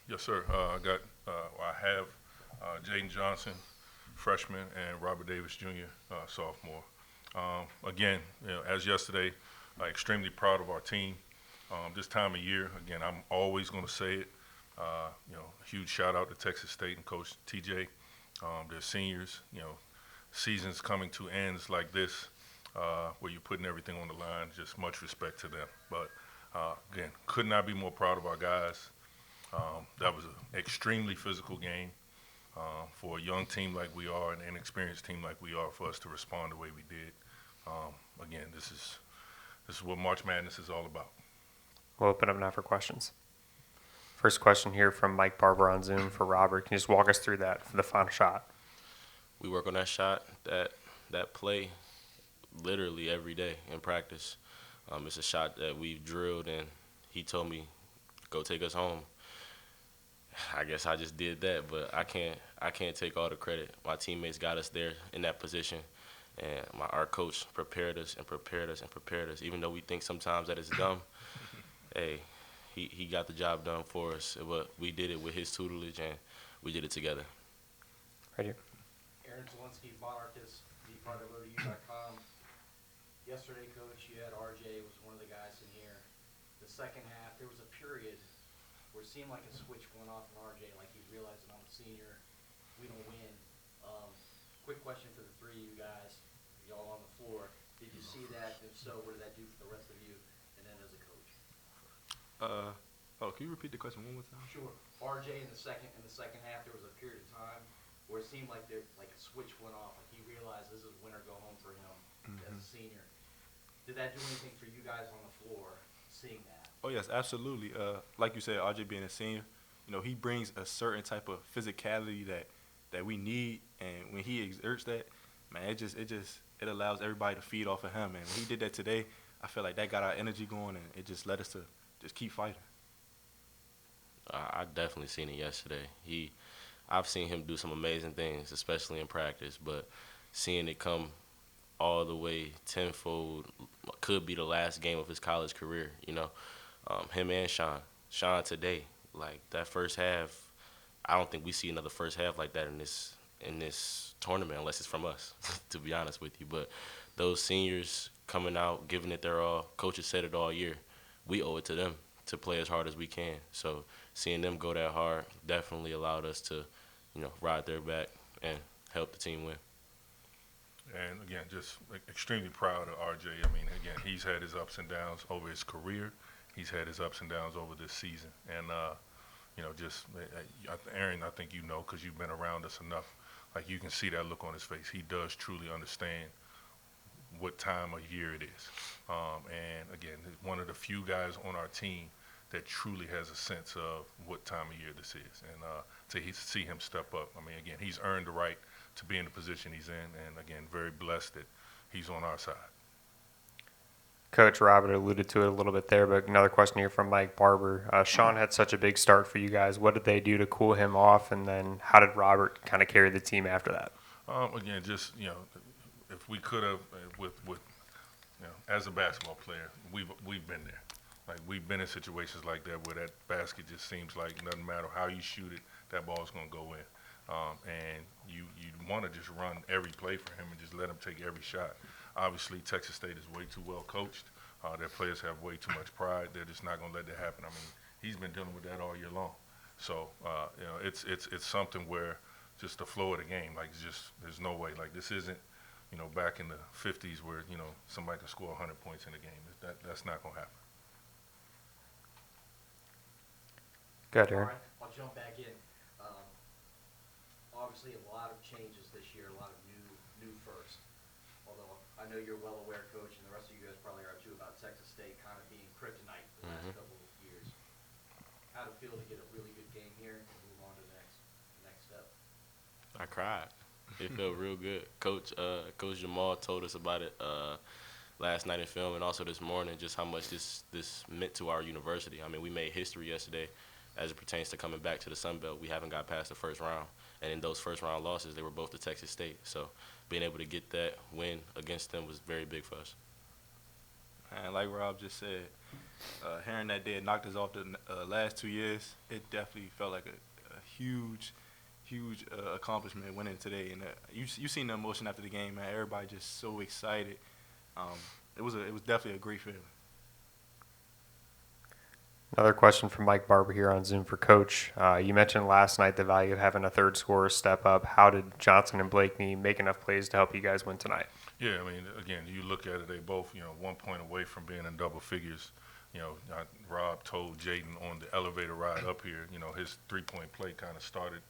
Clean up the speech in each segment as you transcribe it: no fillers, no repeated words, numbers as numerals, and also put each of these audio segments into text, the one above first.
Yes, sir. I have Jaden Johnson, freshman, and Robert Davis Jr., sophomore. Again, as yesterday, extremely proud of our team. This time of year, again, I'm always going to say it. Huge shout out to Texas State and Coach TJ. They're seniors. Seasons coming to ends like this, where you're putting everything on the line. Just much respect to them. But again, could not be more proud of our guys. That was an extremely physical game for a young team like we are, and an inexperienced team like we are, for us to respond the way we did. Again, this is what March Madness is all about. We'll open up now for questions. First question here from Mike Barber on Zoom for Robert. Can you just walk us through that for the final shot? We work on that shot, that play, literally every day in practice. It's a shot that we've drilled, and he told me, "Go take us home." I guess I just did that, but I can't take all the credit. My teammates got us there in that position, and our coach prepared us and prepared us and prepared us. Even though we think sometimes that it's dumb, hey, he got the job done for us. But we did it with his tutelage, and we did it together. Right here. Aaron Zielinski, Monarchist, be part of ODU.com. Yesterday, Coach, you had RJ was one of the guys in here. The second half, there was a period where it seemed like a switch went off in RJ, like he realized that I'm a senior, we don't win. Quick question for the three of you guys, y'all on the floor. Did you see that? If so, what did that do for the rest of you? And then as a coach. Can you repeat the question one more time? Sure. RJ in the second half, there was a period of time where it seemed like a switch went off, like he realized this is win or go home for him as a senior. Did that do anything for you guys on the floor, seeing that? Oh yes, absolutely. Like you said, RJ being a senior, he brings a certain type of physicality that we need, and when he exerts that, man, it allows everybody to feed off of him. And when he did that today, I feel like that got our energy going, and it just led us to just keep fighting. I definitely seen it yesterday. I've seen him do some amazing things, especially in practice, but seeing it come all the way tenfold could be the last game of his college career. Him and Sean today, like that first half. I don't think we see another first half like that in this tournament unless it's from us, to be honest with you. But those seniors coming out, giving it their all. Coaches said it all year. We owe it to them to play as hard as we can. So seeing them go that hard definitely allowed us to, ride their back and help the team win. And again, just extremely proud of RJ. I mean, again, he's had his ups and downs over his career. He's had his ups and downs over this season. And, Aaron, I think because you've been around us enough, like you can see that look on his face. He does truly understand what time of year it is. And again, he's one of the few guys on our team that truly has a sense of what time of year this is. And to see him step up, I mean, again, he's earned the right to be in the position he's in. And again, very blessed that he's on our side. Coach Robert alluded to it a little bit there, but another question here from Mike Barber. Sean had such a big start for you guys. What did they do to cool him off, and then how did Robert kind of carry the team after that? Again, just if we could have, as a basketball player, we've been there. Like we've been in situations like that where that basket just seems like it doesn't matter how you shoot it, that ball's gonna go in. And you want to just run every play for him and just let him take every shot. Obviously, Texas State is way too well coached. Their players have way too much pride. They're just not going to let that happen. I mean, he's been dealing with that all year long. So, it's something where just the flow of the game, like there's no way. Like this isn't, back in the 50s where, somebody can score 100 points in a game. That's not going to happen. Go ahead, Aaron. All right, I'll jump back in. Obviously, a lot of changes this year, a lot of new firsts. Although I know you're well aware, Coach, and the rest of you guys probably are too, about Texas State kind of being kryptonite the last couple of years. How'd it feel to get a really good game here and move on to the next step? I cried. It felt real good. Coach Jamal told us about it last night in film and also this morning, just how much this meant to our university. I mean, we made history yesterday as it pertains to coming back to the Sun Belt. We haven't got past the first round. And in those first round losses, they were both to Texas State. So being able to get that win against them was very big for us. And like Rob just said, hearing that they had knocked us off the last 2 years, it definitely felt like a huge, huge accomplishment winning today. And you seen the emotion after the game, man. Everybody just so excited. It was definitely a great feeling. Another question from Mike Barber here on Zoom for Coach. You mentioned last night the value of having a third scorer step up. How did Johnson and Blakeney make enough plays to help you guys win tonight? Yeah, I mean, again, you look at it, they both, 1 point away from being in double figures. Rob told Jaden on the elevator ride up here, his three-point play kind of started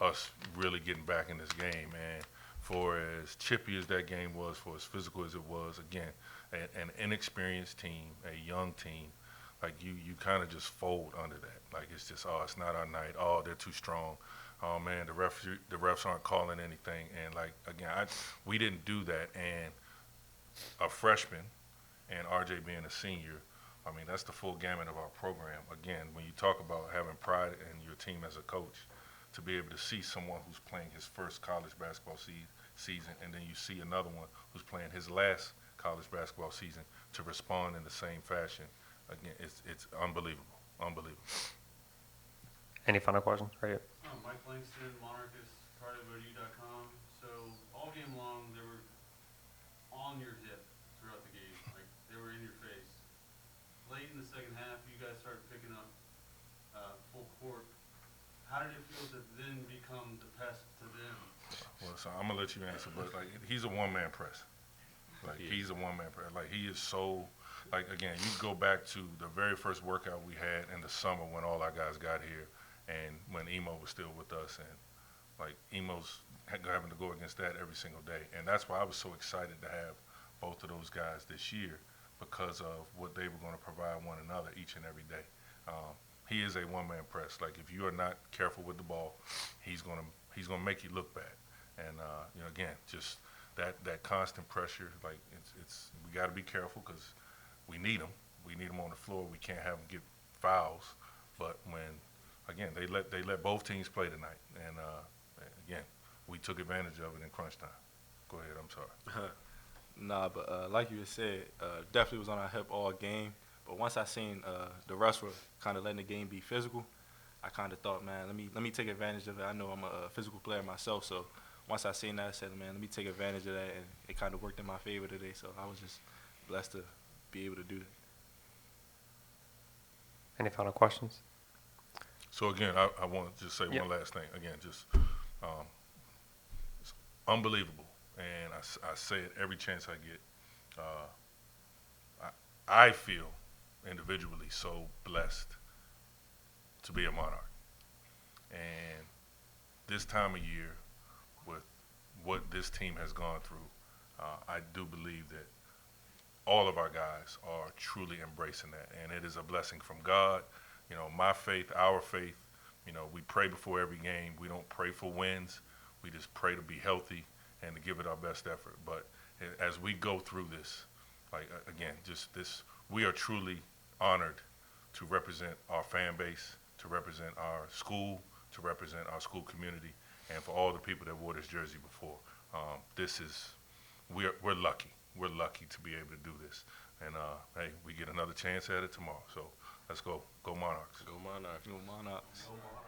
us really getting back in this game. And for as chippy as that game was, for as physical as it was, again, an inexperienced team, a young team, like you kind of just fold under that. Like it's just, oh, it's not our night. Oh, they're too strong. Oh man, the refs aren't calling anything. And like again, we didn't do that. And a freshman and RJ being a senior, I mean that's the full gamut of our program. Again, when you talk about having pride in your team as a coach, to be able to see someone who's playing his first college basketball season, and then you see another one who's playing his last college basketball season, to respond in the same fashion. Again, it's unbelievable, unbelievable. Any final questions? Right here. Mike Langston, Monarchist, PrideOfODU.com. So all game long, they were on your hip throughout the game. Like, they were in your face. Late in the second half, you guys started picking up full court. How did it feel to then become the pest to them? Well, so I'm gonna let you answer, but like he's a one-man press. Like he's a one-man press. Like he is so. Like again, you go back to the very first workout we had in the summer when all our guys got here, and when Emo was still with us, and like Emo's having to go against that every single day, and that's why I was so excited to have both of those guys this year, because of what they were going to provide one another each and every day. He is a one-man press. Like if you are not careful with the ball, he's gonna make you look bad, and again, just that constant pressure. Like it's we got to be careful because we need them. We need them on the floor. We can't have them get fouls. But when, again, they let both teams play tonight, and again, we took advantage of it in crunch time. Go ahead. I'm sorry. Nah, but like you just said, definitely was on our hip all game. But once I seen the refs were kind of letting the game be physical, I kind of thought, man, let me take advantage of it. I know I'm a physical player myself, so once I seen that, I said, man, let me take advantage of that, and it kind of worked in my favor today. So I was just blessed to be able to do that. Any final questions? So again, I want to just say Yeah. one last thing. Again, just it's unbelievable, and I say it every chance I get. I feel individually so blessed to be a Monarch, and this time of year, with what this team has gone through, I do believe that all of our guys are truly embracing that, and it is a blessing from God. My faith, our faith, we pray before every game. We don't pray for wins. We just pray to be healthy and to give it our best effort. But as we go through this, like, again, just this, we are truly honored to represent our fan base, to represent our school, to represent our school community, and for all the people that wore this jersey before. We're lucky. We're lucky to be able to do this. And, hey, we get another chance at it tomorrow. So let's go. Go Monarchs. Go Monarchs. You know, Monarchs. Go Monarchs.